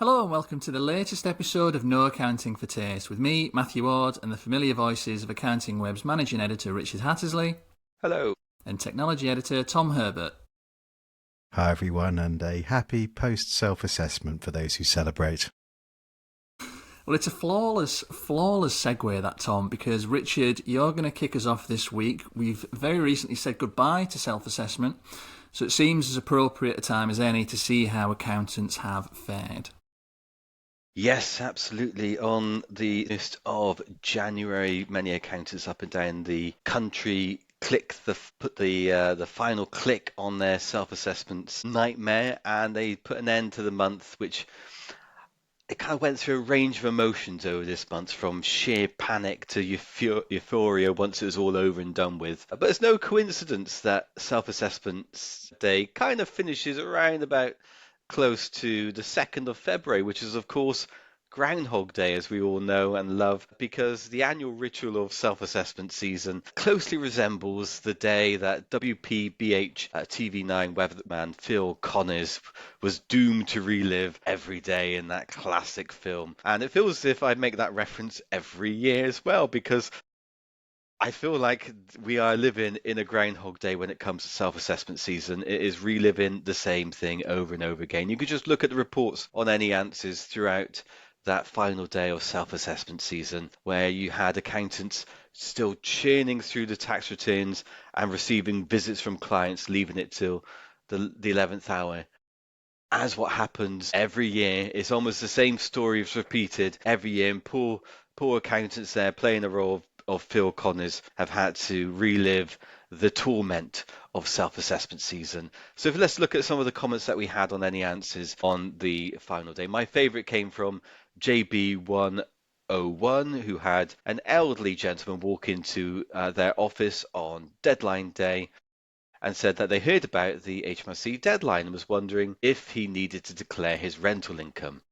Hello and welcome to the latest episode of No Accounting for Taste with me, Matthew Ward, and the familiar voices of Accounting Web's managing editor Richard Hattersley Hello. and technology editor Tom Herbert. Hi everyone, and a happy post-self-assessment for those who celebrate. Well, it's a flawless segue, that, Tom, because Richard, you're going to kick us off this week. We've very recently said goodbye to self-assessment, so it seems as appropriate a time as any to see how accountants have fared. Yes, absolutely. On the list of January, many accountants up and down the country put the final click on their self-assessments nightmare, and they put an end to the month, which it kind of went through a range of emotions over this month, from sheer panic to euphoria once it was all over and done with. But it's no coincidence that self-assessments day kind of finishes around about close to the 2nd of February, which is, of course, Groundhog Day, as we all know and love, because the annual ritual of self-assessment season closely resembles the day that WPBH TV9 weatherman Phil Connors was doomed to relive every day in that classic film. And it feels as if I make that reference every year as well, because I feel like we are living in a Groundhog Day when it comes to self-assessment season. It is reliving the same thing over and over again. You could just look at the reports on any answers throughout that final day of self-assessment season, where you had accountants still churning through the tax returns and receiving visits from clients, leaving it till the 11th hour. As what happens every year, it's almost the same story is repeated every year, and poor accountants there playing the role of Phil Connors have had to relive the torment of self-assessment season. So let's look at some of the comments that we had on any answers on the final day. My favourite came from JB101, who had an elderly gentleman walk into their office on deadline day and said that they heard about the HMRC deadline and was wondering if he needed to declare his rental income.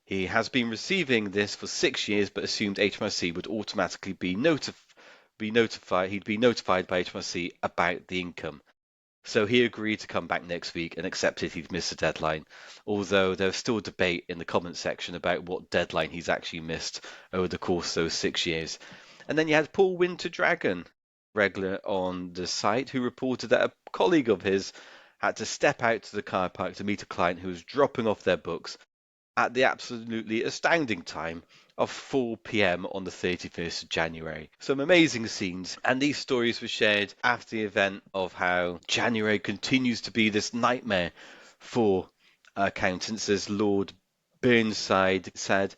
He has been receiving this for 6 years, but assumed HMRC would automatically be notified. He'd be notified by HMRC about the income. So he agreed to come back next week and accepted he'd missed the deadline, although there's still debate in the comments section about what deadline he's actually missed over the course of those 6 years. And then you had Paul Winter Dragon, regular on the site, who reported that a colleague of his had to step out to the car park to meet a client who was dropping off their books at the absolutely astounding time of 4 p.m. on the 31st of January. Some amazing scenes, and these stories were shared after the event of how January continues to be this nightmare for accountants, as Lord Burnside said.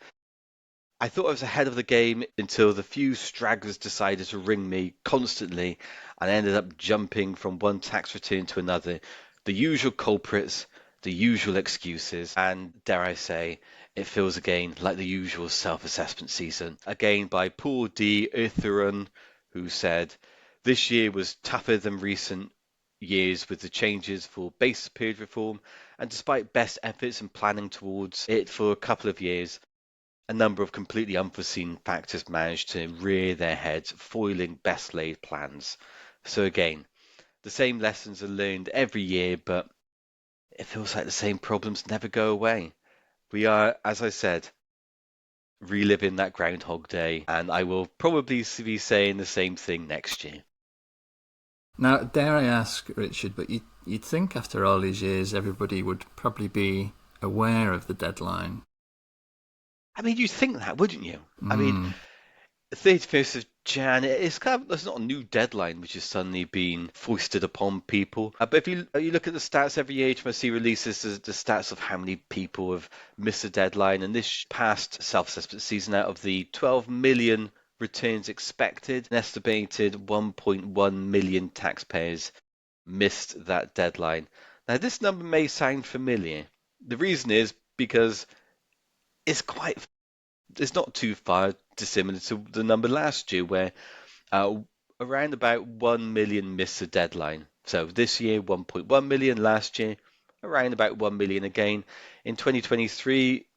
I thought I was ahead of the game until the few stragglers decided to ring me constantly, and I ended up jumping from one tax return to another. The usual culprits, the usual excuses, and dare I say, it feels again like the usual self-assessment season. Again by Paul D. Eartheron, who said, this year was tougher than recent years with the changes for basis period reform, and despite best efforts and planning towards it for a couple of years, a number of completely unforeseen factors managed to rear their heads, foiling best laid plans. So again, the same lessons are learned every year, but it feels like the same problems never go away. We are, as I said, reliving that Groundhog Day, and I will probably be saying the same thing next year. Now, dare I ask, Richard, but you'd think after all these years everybody would probably be aware of the deadline. I mean, you'd think that, wouldn't you? I mean, 31st of Jan, it's not a new deadline which has suddenly been foisted upon people. But if you look at the stats every year, HMRC releases the stats of how many people have missed the deadline, and this past self-assessment season, out of the 12 million returns expected, an estimated 1.1 million taxpayers missed that deadline. Now, this number may sound familiar. The reason is because it's not too far dissimilar to the number last year, where uh, around about 1 million missed the deadline. So this year, 1.1 million. Last year, around about 1 million again. In 2023,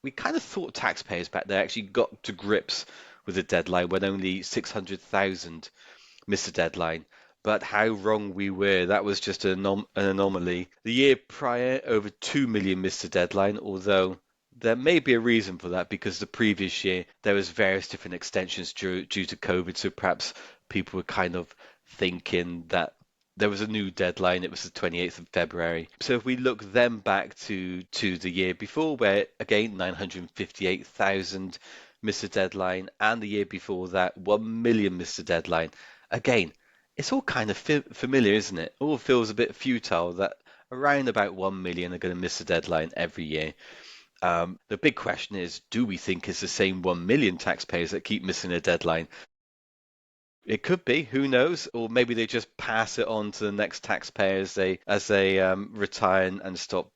we kind of thought taxpayers back there actually got to grips with the deadline when only 600,000 missed the deadline. But how wrong we were. That was just an anomaly. The year prior, over 2 million missed the deadline, although there may be a reason for that because the previous year there was various different extensions due to COVID, so perhaps people were kind of thinking that there was a new deadline. It was the 28th of February. So if we look then back to the year before, where again 958,000 missed the deadline, and the year before that 1 million missed the deadline. Again, it's all kind of familiar, isn't it? All feels a bit futile that around about 1 million are going to miss the deadline every year. The big question is, do we think it's the same 1 million taxpayers that keep missing a deadline? It could be, who knows? Or maybe they just pass it on to the next taxpayers as they retire and stop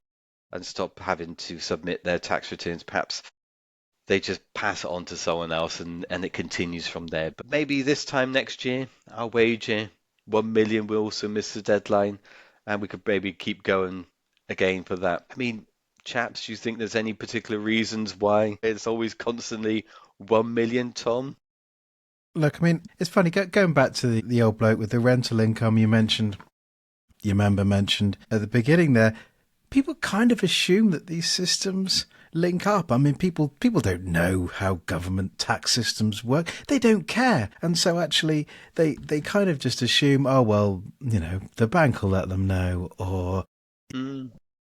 having to submit their tax returns. Perhaps they just pass it on to someone else and it continues from there. But maybe this time next year, I'll wager 1 million will also miss the deadline and we could maybe keep going again for that. I mean, chaps, do you think there's any particular reasons why it's always constantly 1 million, Tom? Look, I mean, it's funny, going back to the old bloke with the rental income you mentioned, your member mentioned at the beginning there, people kind of assume that these systems link up. I mean, people don't know how government tax systems work. They don't care. And so actually they kind of just assume, oh, well, the bank will let them know, or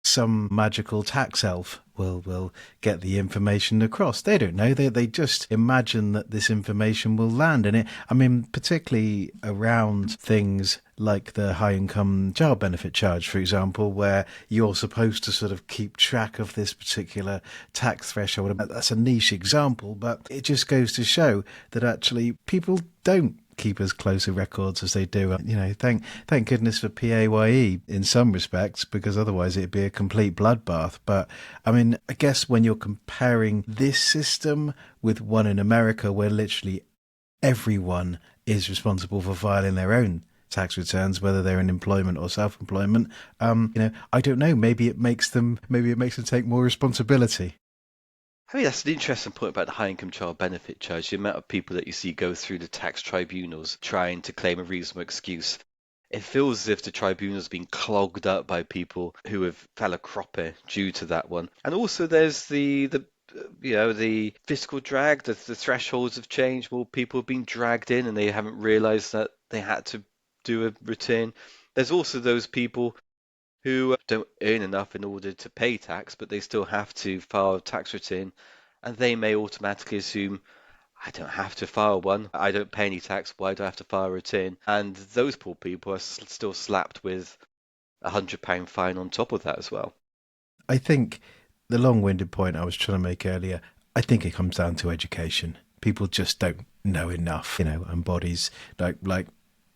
some magical tax elf will get the information across. They don't know. They just imagine that this information will land in it. I mean, particularly around things like the high income child benefit charge, for example, where you're supposed to sort of keep track of this particular tax threshold. That's a niche example, but it just goes to show that actually people don't keep as close a records as they do. Thank goodness for PAYE in some respects, because otherwise it'd be a complete bloodbath. But I mean, I guess when you're comparing this system with one in America, where literally everyone is responsible for filing their own tax returns, whether they're in employment or self-employment, I don't know. Maybe it makes them take more responsibility. I mean, that's an interesting point about the high income child benefit charge. The amount of people that you see go through the tax tribunals trying to claim a reasonable excuse. It feels as if the tribunal's been clogged up by people who have fell a cropper due to that one. And also there's the fiscal drag, the thresholds have changed. More people have been dragged in and they haven't realised that they had to do a return. There's also those people who don't earn enough in order to pay tax, but they still have to file a tax return, and they may automatically assume, I don't have to file one, I don't pay any tax, why do I have to file a return? And those poor people are still slapped with £100 fine on top of that as well. I think the long-winded point I was trying to make earlier, I think it comes down to education. People just don't know enough, and bodies like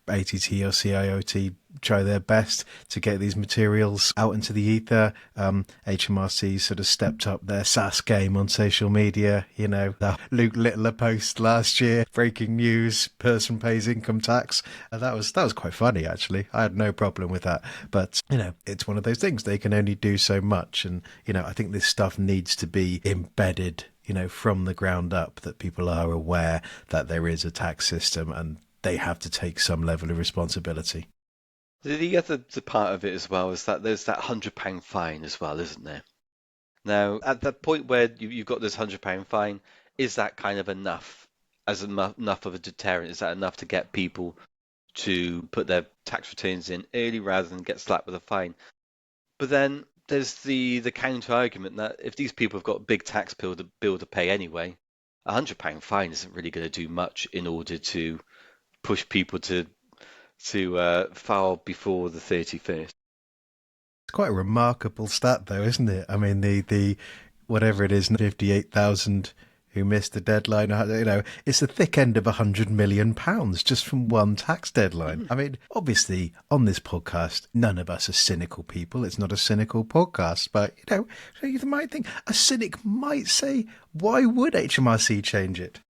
ATT or CIOT try their best to get these materials out into the ether. HMRC sort of stepped up their SaaS game on social media. The Luke Littler post last year, breaking news, person pays income tax. That was quite funny, actually. I had no problem with that. But, it's one of those things. They can only do so much. And, I think this stuff needs to be embedded, from the ground up, that people are aware that there is a tax system and they have to take some level of responsibility. The other part of it as well is that there's that £100 fine as well, isn't there? Now, at that point where you've got this £100 fine, is that kind of enough enough of a deterrent? Is that enough to get people to put their tax returns in early rather than get slapped with a fine? But then there's the counter argument that if these people have got a big tax bill to pay anyway, a £100 fine isn't really going to do much in order to push people to file before the 31st. It's quite a remarkable stat, though, isn't it? I mean, the whatever it is, 58,000 who missed the deadline. It's the thick end of £100 million just from one tax deadline. I mean, obviously, on this podcast, none of us are cynical people. It's not a cynical podcast, but you might think a cynic might say, "Why would HMRC change it?"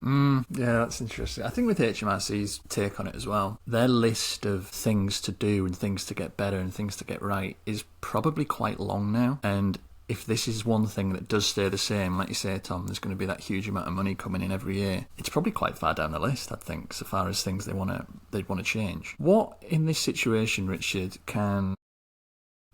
Yeah, that's interesting. I think with HMRC's take on it as well, their list of things to do and things to get better and things to get right is probably quite long now. And if this is one thing that does stay the same, like you say, Tom, there's going to be that huge amount of money coming in every year. It's probably quite far down the list, I think, so far as things they'd want to change. What in this situation, Richard, can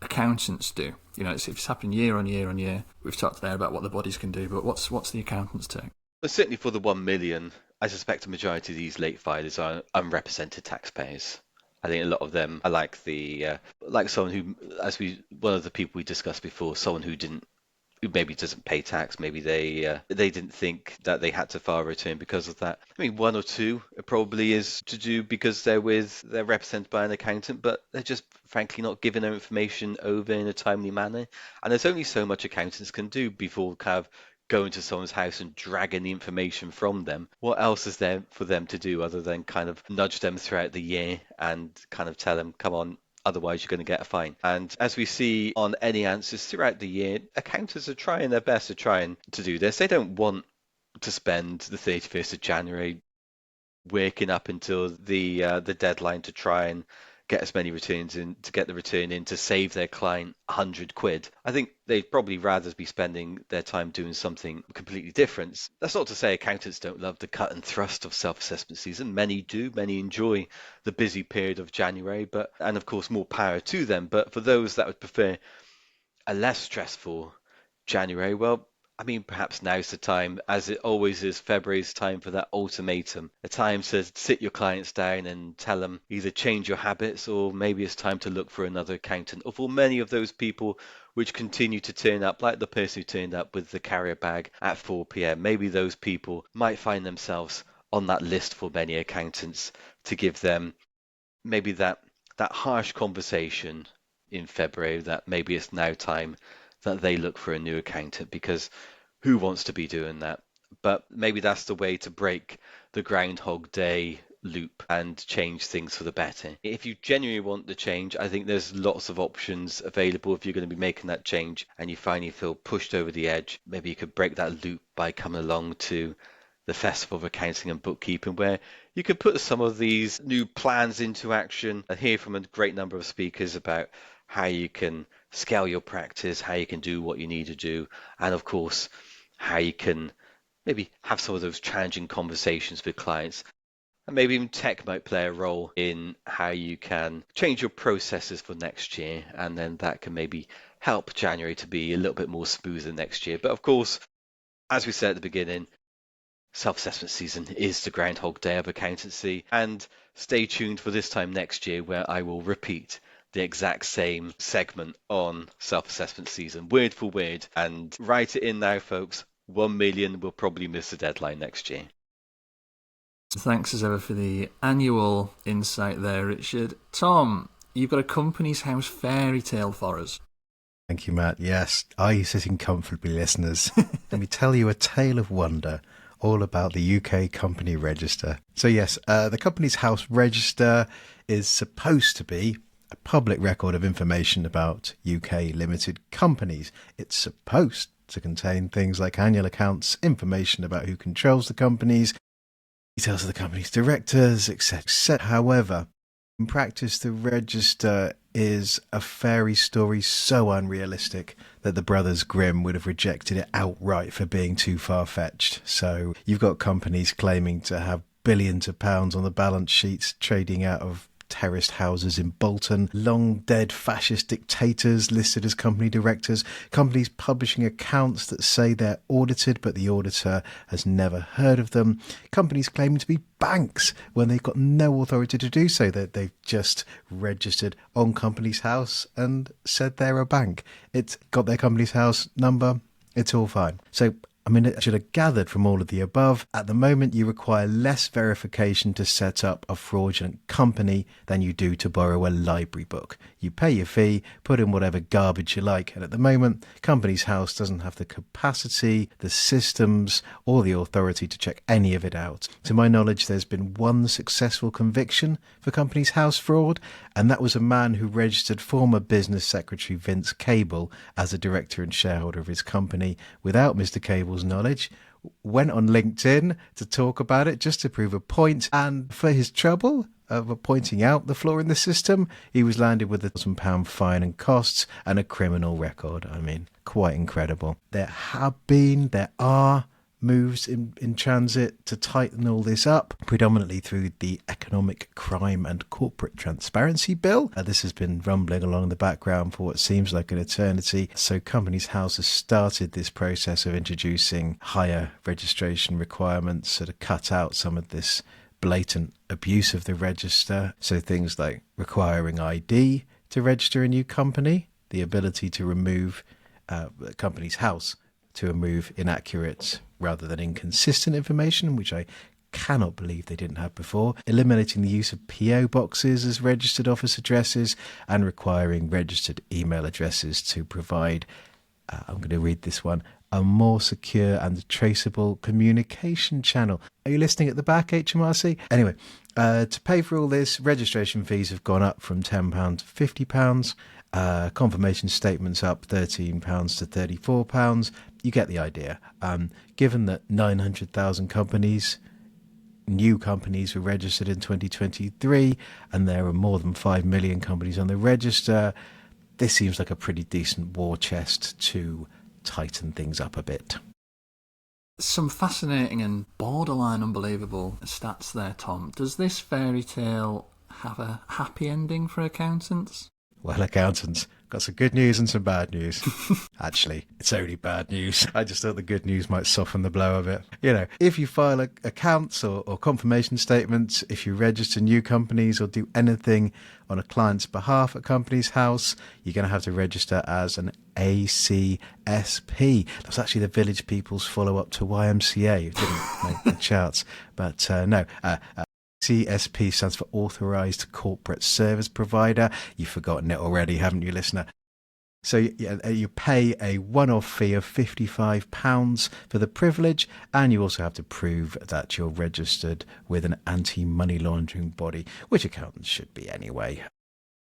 accountants do? You know, it's happening year on year on year. We've talked there about what the bodies can do, but what's the accountants take? But certainly for the 1 million, I suspect a majority of these late filers are unrepresented taxpayers. I think a lot of them are like like someone who, one of the people we discussed before, someone who maybe doesn't pay tax. Maybe they didn't think that they had to file a return because of that. I mean, one or two it probably is to do because they're represented by an accountant, but they're just frankly not giving their information over in a timely manner. And there's only so much accountants can do before kind of going to someone's house and dragging the information from them. What else is there for them to do other than kind of nudge them throughout the year and kind of tell them, come on, otherwise you're going to get a fine. And as we see on any answers throughout the year, accountants are trying their best to do this. They don't want to spend the 31st of January working up until the deadline to try and get as many returns in, to get the return in to save their client 100 quid. I think they'd probably rather be spending their time doing something completely different. That's not to say accountants don't love the cut and thrust of self-assessment season. Many do. Many enjoy the busy period of January, and of course more power to them. But for those that would prefer a less stressful January, well, I mean, perhaps now's the time, as it always is, February's time for that ultimatum, a time to sit your clients down and tell them either change your habits or maybe it's time to look for another accountant. Or for many of those people which continue to turn up, like the person who turned up with the carrier bag at 4 p.m., maybe those people might find themselves on that list for many accountants to give them maybe that harsh conversation in February that maybe it's now time that they look for a new accountant, because who wants to be doing that? But maybe that's the way to break the Groundhog Day loop and change things for the better. If you genuinely want the change, I think there's lots of options available. If you're going to be making that change and you finally feel pushed over the edge, maybe you could break that loop by coming along to the Festival of Accounting and Bookkeeping, where you could put some of these new plans into action and hear from a great number of speakers about how you can scale your practice, how you can do what you need to do, and of course, how you can maybe have some of those challenging conversations with clients. And maybe even tech might play a role in how you can change your processes for next year, and then that can maybe help January to be a little bit more smoother next year. But of course, as we said at the beginning, self-assessment season is the Groundhog Day of accountancy, and stay tuned for this time next year where I will repeat the exact same segment on self-assessment season, word for word, and write it in now, folks. 1 million will probably miss the deadline next year. Thanks as ever for the annual insight there, Richard. Tom, you've got a Company's House fairy tale for us. Thank you, Matt. Yes, are you sitting comfortably, listeners? Let me tell you a tale of wonder all about the UK Company Register. So yes, the Company's House Register is supposed to be a public record of information about UK limited companies. It's supposed to contain things like annual accounts, information about who controls the companies, details of the company's directors, etc. However, in practice, the register is a fairy story so unrealistic that the Brothers Grimm would have rejected it outright for being too far-fetched. So you've got companies claiming to have billions of pounds on the balance sheets, trading out of terraced houses in Bolton, long dead fascist dictators listed as company directors, companies publishing accounts that say they're audited but the auditor has never heard of them, companies claiming to be banks when they've got no authority to do so, that they've just registered on Company's House and said they're a bank. It's got their Company's House number, it's all fine. So I mean, I should have gathered from all of the above, at the moment you require less verification to set up a fraudulent company than you do to borrow a library book. You pay your fee, put in whatever garbage you like, and at the moment, Company's House doesn't have the capacity, the systems, or the authority to check any of it out. To my knowledge, there's been one successful conviction for Company's House fraud, and that was a man who registered former business secretary Vince Cable as a director and shareholder of his company without Mr. Cable's knowledge, went on LinkedIn to talk about it just to prove a point, and for his trouble, of pointing out the flaw in the system, he was landed with £1,000 fine and costs and a criminal record. I mean, quite incredible. There are moves in transit to tighten all this up, predominantly through the Economic Crime and Corporate Transparency Bill. This has been rumbling along in the background for what seems like an eternity. So Companies House has started this process of introducing higher registration requirements to cut out some of this blatant abuse of the register. So things like requiring ID to register a new company, the ability to remove Companies House to remove inaccurate rather than inconsistent information, which I cannot believe they didn't have before, eliminating the use of PO boxes as registered office addresses, and requiring registered email addresses to provide, I'm going to read this one, a more secure and traceable communication channel. Are you listening at the back, HMRC? Anyway, to pay for all this, registration fees have gone up from £10 to £50. Confirmation statements up £13 to £34. You get the idea. Given that 900,000 new companies were registered in 2023, and there are more than 5 million companies on the register, this seems like a pretty decent war chest to tighten things up a bit. Some fascinating and borderline unbelievable stats there, Tom. Does this fairy tale have a happy ending for accountants? Well, accountants, got some good news and some bad news. Actually, it's only bad news. I just thought the good news might soften the blow a bit. You know, if you file accounts or confirmation statements, if you register new companies or do anything on a client's behalf at Companies House, you're going to have to register as an ACSP. That's actually the Village People's follow-up to YMCA. It didn't make the charts. But no, CSP stands for Authorised Corporate Service Provider. You've forgotten it already, haven't you, listener? So you pay a one-off fee of £55 for the privilege, and you also have to prove that you're registered with an anti-money laundering body, which accountants should be anyway.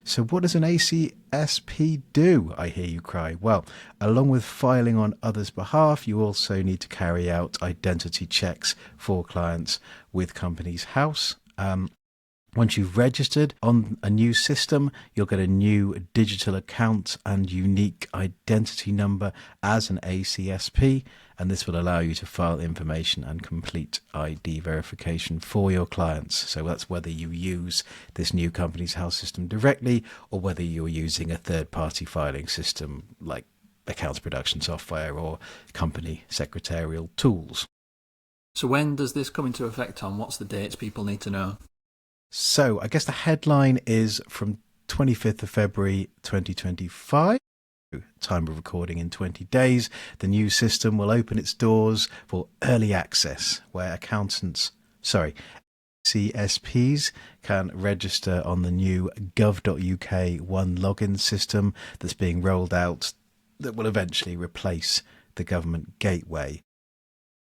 So what does an ACSP do, I hear you cry? Well, along with filing on others' behalf, you also need to carry out identity checks for clients with Companies House. Once you've registered on a new system, you'll get a new digital account and unique identity number as an ACSP, and this will allow you to file information and complete ID verification for your clients. So that's whether you use this new Companies House system directly or whether you're using a third-party filing system like accounts production software or company secretarial tools. So when does this come into effect, Tom? What's the dates people need to know? So I guess the headline is from 25th of February 2025. Time of recording in 20 days. The new system will open its doors for early access, where CSPs can register on the new gov.uk one login system that's being rolled out that will eventually replace the government gateway.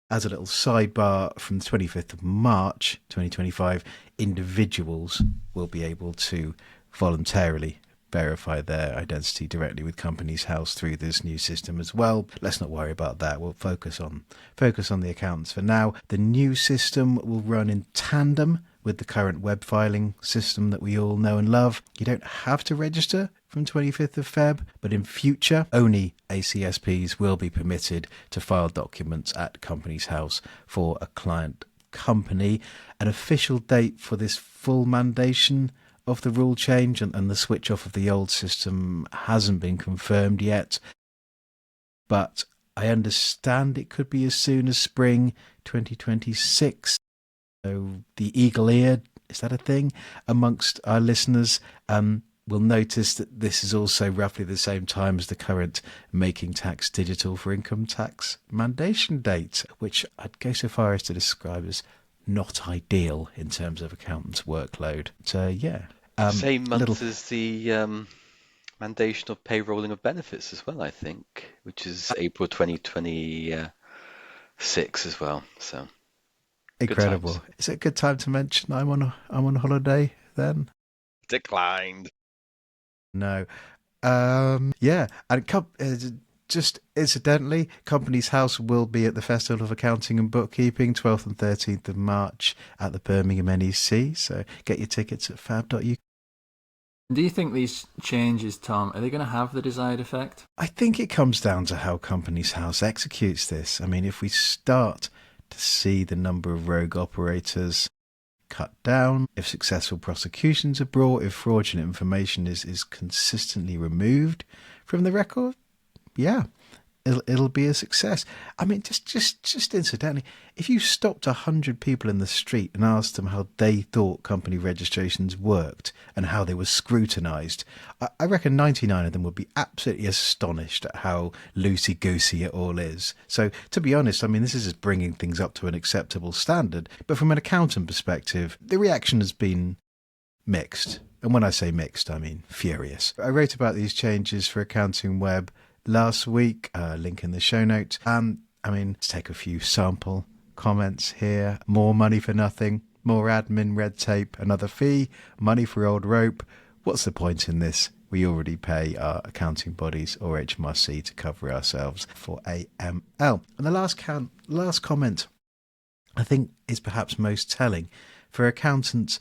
As a little sidebar, from the 25th of March 2025, individuals will be able to voluntarily verify their identity directly with Companies House through this new system as well. Let's not worry about that. We'll focus on the accountants for now. The new system will run in tandem with the current web filing system that we all know and love. You don't have to register from 25th of Feb, but in future, only ACSPs will be permitted to file documents at Companies House for a client company. An official date for this full mandation of the rule change and the switch off of the old system hasn't been confirmed yet, but I understand it could be as soon as spring 2026. So the eagle ear, is that a thing amongst our listeners? Will notice that this is also roughly the same time as the current Making Tax Digital for Income Tax mandation date, which I'd go so far as to describe as not ideal in terms of accountants' workload. So yeah. Same month as the mandation of payrolling of benefits as well, I think, which is April 2026 as well. So incredible. Is it a good time to mention I'm on holiday then? Declined. No. Yeah. And Just incidentally, Companies House will be at the Festival of Accounting and Bookkeeping, 12th and 13th of March at the Birmingham NEC. So get your tickets at fab.uk. Do you think these changes, Tom, are they going to have the desired effect? I think it comes down to how Companies House executes this. I mean, if we start to see the number of rogue operators cut down, if successful prosecutions are brought, if fraudulent information is consistently removed from the record, yeah, it'll be a success. I mean, just incidentally, if you stopped 100 people in the street and asked them how they thought company registrations worked and how they were scrutinised, I reckon 99 of them would be absolutely astonished at how loosey-goosey it all is. So, to be honest, I mean, this is just bringing things up to an acceptable standard. But from an accountant perspective, the reaction has been mixed. And when I say mixed, I mean furious. I wrote about these changes for Accounting Web last week, link in the show notes. I mean, let's take a few sample comments here. More money for nothing, more admin red tape, another fee, money for old rope. What's the point in this? We already pay our accounting bodies or HMRC to cover ourselves for AML. And the last comment, I think, is perhaps most telling. For accountants,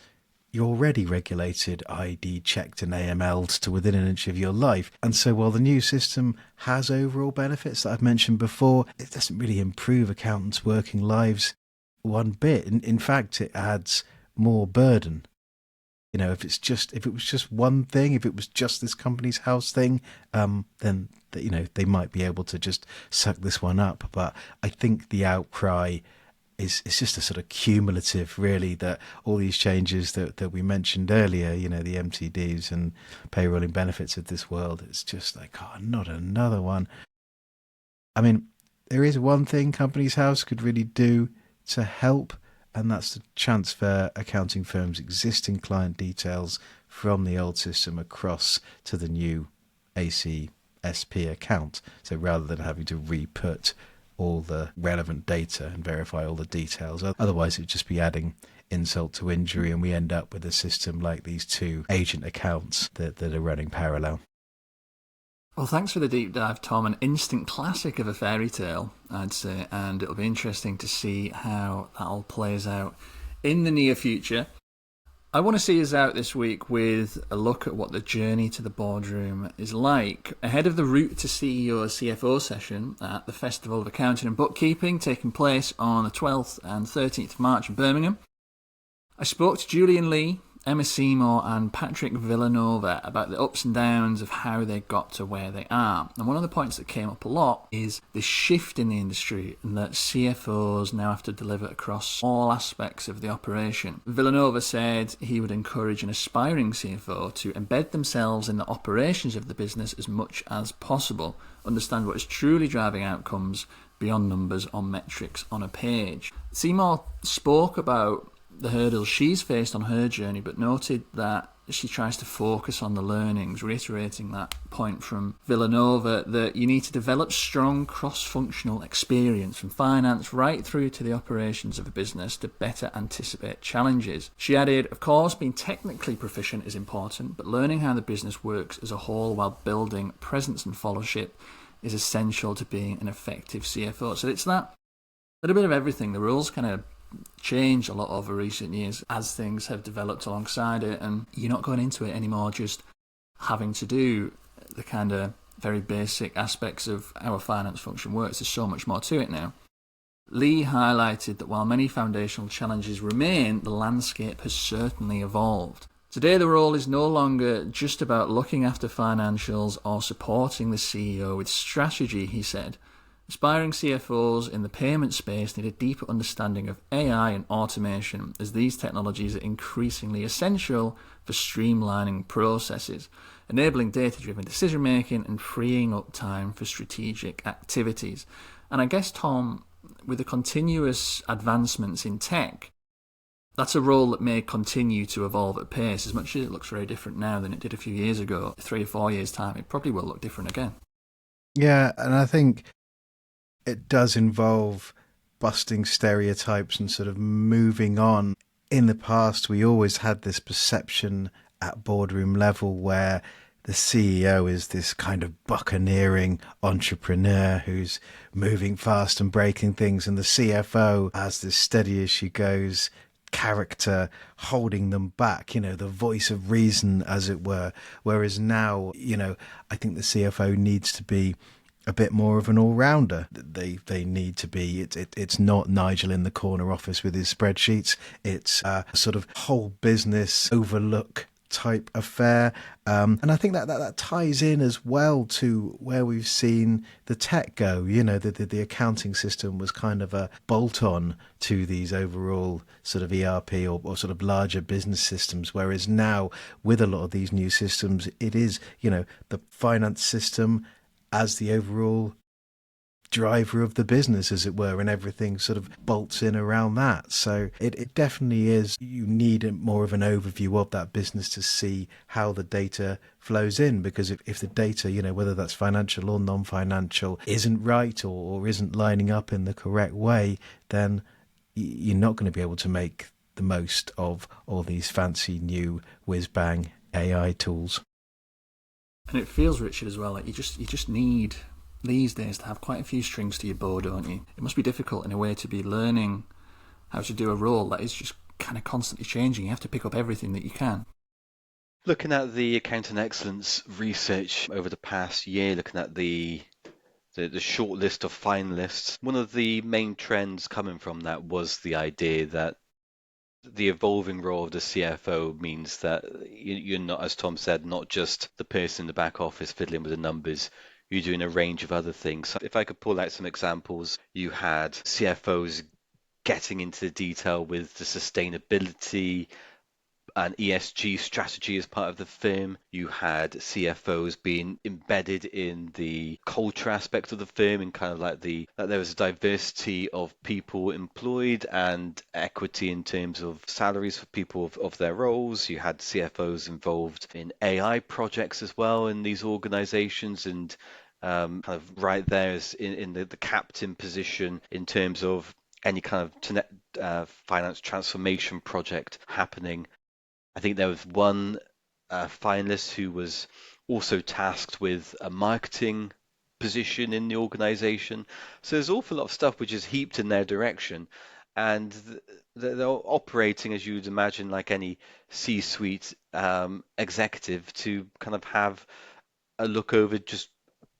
you're already regulated, ID checked and AML'd to within an inch of your life. And so while the new system has overall benefits that I've mentioned before, it doesn't really improve accountants' working lives one bit. In fact, it adds more burden. You know, if it was just one thing, if it was just this Companies House thing, then they might be able to just suck this one up. But I think the outcry it's just a sort of cumulative, really, that all these changes that we mentioned earlier, the MTDs and payrolling benefits of this world, it's just like, oh, not another one. I mean, there is one thing Companies House could really do to help, and that's to transfer accounting firms' existing client details from the old system across to the new ACSP account. So rather than having to re-put all the relevant data and verify all the details. Otherwise, it would just be adding insult to injury, and we end up with a system like these two agent accounts that are running parallel. Well, thanks for the deep dive, Tom. An instant classic of a fairy tale, I'd say, and it'll be interesting to see how that all plays out in the near future. I want to see us out this week with a look at what the journey to the boardroom is like ahead of the Route to CEO CFO session at the Festival of Accounting and Bookkeeping taking place on the 12th and 13th of March in Birmingham. I spoke to Julian Lee, Emma Seymour and Patrick Villanova about the ups and downs of how they got to where they are. And one of the points that came up a lot is the shift in the industry and that CFOs now have to deliver across all aspects of the operation. Villanova said he would encourage an aspiring CFO to embed themselves in the operations of the business as much as possible, understand what is truly driving outcomes beyond numbers or metrics on a page. Seymour spoke about the hurdles she's faced on her journey, but noted that she tries to focus on the learnings, reiterating that point from Villanova that you need to develop strong cross-functional experience from finance right through to the operations of a business to better anticipate challenges. She added, of course, being technically proficient is important, but learning how the business works as a whole while building presence and followership is essential to being an effective CFO. So it's that little bit of everything. The rules kind of changed a lot over recent years as things have developed alongside it, and you're not going into it anymore just having to do the kind of very basic aspects of how a finance function works. There's so much more to it now. Lee highlighted that while many foundational challenges remain, the landscape has certainly evolved. Today the role is no longer just about looking after financials or supporting the CEO with strategy, he said. Aspiring CFOs in the payment space need a deeper understanding of AI and automation, as these technologies are increasingly essential for streamlining processes, enabling data-driven decision-making and freeing up time for strategic activities. And I guess, Tom, with the continuous advancements in tech, that's a role that may continue to evolve at pace. As much as it looks very different now than it did a few years ago, 3 or 4 years' time, it probably will look different again. Yeah, and I think it does involve busting stereotypes and sort of moving on. In the past, we always had this perception at boardroom level where the CEO is this kind of buccaneering entrepreneur who's moving fast and breaking things, and the CFO has this steady as she goes character holding them back, the voice of reason, as it were. Whereas now, I think the CFO needs to be a bit more of an all-rounder. They need to be. It's not Nigel in the corner office with his spreadsheets. It's a sort of whole business overlook type affair, and I think that ties in as well to where we've seen the tech go. The accounting system was kind of a bolt-on to these overall sort of ERP or sort of larger business systems, whereas now with a lot of these new systems, it is the finance system as the overall driver of the business, as it were, and everything sort of bolts in around that. So it definitely is, you need more of an overview of that business to see how the data flows in, because if the data, whether that's financial or non-financial, isn't right or isn't lining up in the correct way, then you're not going to be able to make the most of all these fancy new whiz-bang AI tools. And it feels, Richard, as well, like you just need these days to have quite a few strings to your bow, don't you? It must be difficult in a way to be learning how to do a role that is just kind of constantly changing. You have to pick up everything that you can. Looking at the accounting excellence research over the past year, looking at the short list of finalists, one of the main trends coming from that was the idea that the evolving role of the CFO means that you're not, as Tom said, not just the person in the back office fiddling with the numbers. You're doing a range of other things. So if I could pull out some examples, you had CFOs getting into the detail with the sustainability and ESG strategy as part of the firm. You had CFOs being embedded in the culture aspect of the firm, and kind of like that there was a diversity of people employed and equity in terms of salaries for people of their roles. You had CFOs involved in AI projects as well in these organizations, and kind of right there is in the captain position in terms of any kind of finance transformation project happening. I think there was one finalist who was also tasked with a marketing position in the organization. So there's an awful lot of stuff which is heaped in their direction, and they're operating, as you would imagine, like any C-suite executive, to kind of have a look over just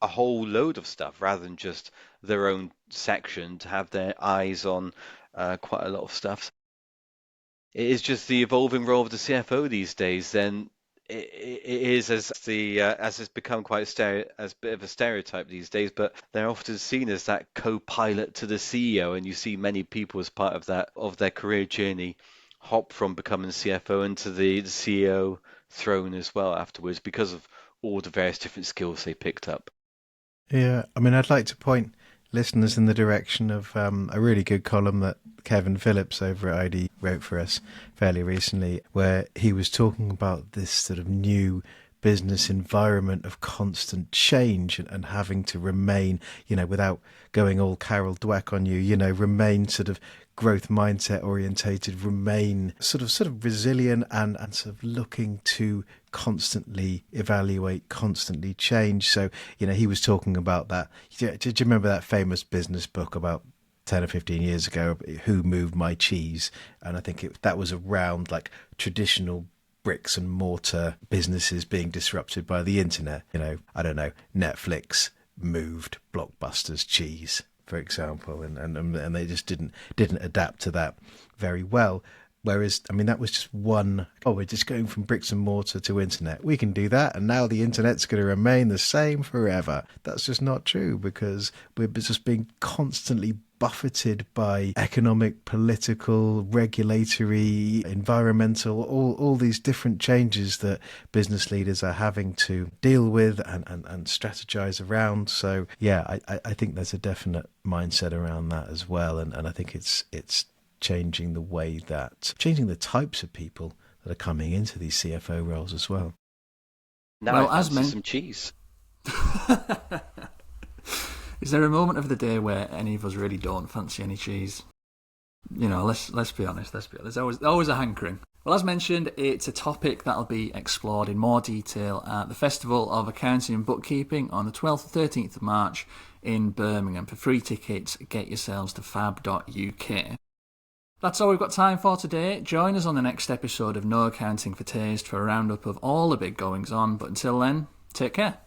a whole load of stuff rather than just their own section, to have their eyes on quite a lot of stuff. It is just the evolving role of the CFO these days. Then it is as it's become quite as a bit of a stereotype these days. But they're often seen as that co-pilot to the CEO, and you see many people as part of that of their career journey hop from becoming CFO into the CEO throne as well afterwards, because of all the various different skills they picked up. Yeah, I mean, I'd like to point listeners in the direction of a really good column that Kevin Phillips over at ID wrote for us fairly recently, where he was talking about this sort of new business environment of constant change and having to remain, without going all Carol Dweck on you, remain sort of growth mindset orientated, remain sort of resilient and sort of looking to constantly evaluate, constantly change. So, he was talking about that. Did you remember that famous business book about 10 or 15 years ago, Who Moved My Cheese? And I think that was around like traditional bricks and mortar businesses being disrupted by the internet. I don't know, Netflix moved Blockbuster's cheese, for example, and they just didn't adapt to that very well. Whereas, I mean, that was just one, we're just going from bricks and mortar to internet. We can do that, and now the internet's going to remain the same forever. That's just not true, because we're just being constantly buffeted by economic, political, regulatory, environmental, all these different changes that business leaders are having to deal with and strategize around. So, yeah, I think there's a definite mindset around that as well, and I think it's changing the types of people that are coming into these CFO roles as well. Now I fancy some cheese. Is there a moment of the day where any of us really don't fancy any cheese? Let's be honest. There's always a hankering. Well, as mentioned, it's a topic that'll be explored in more detail at the Festival of Accounting and Bookkeeping on the 12th and 13th of March in Birmingham. For free tickets, get yourselves to fab.uk. That's all we've got time for today. Join us on the next episode of No Accounting for Taste for a roundup of all the big goings on. But until then, take care.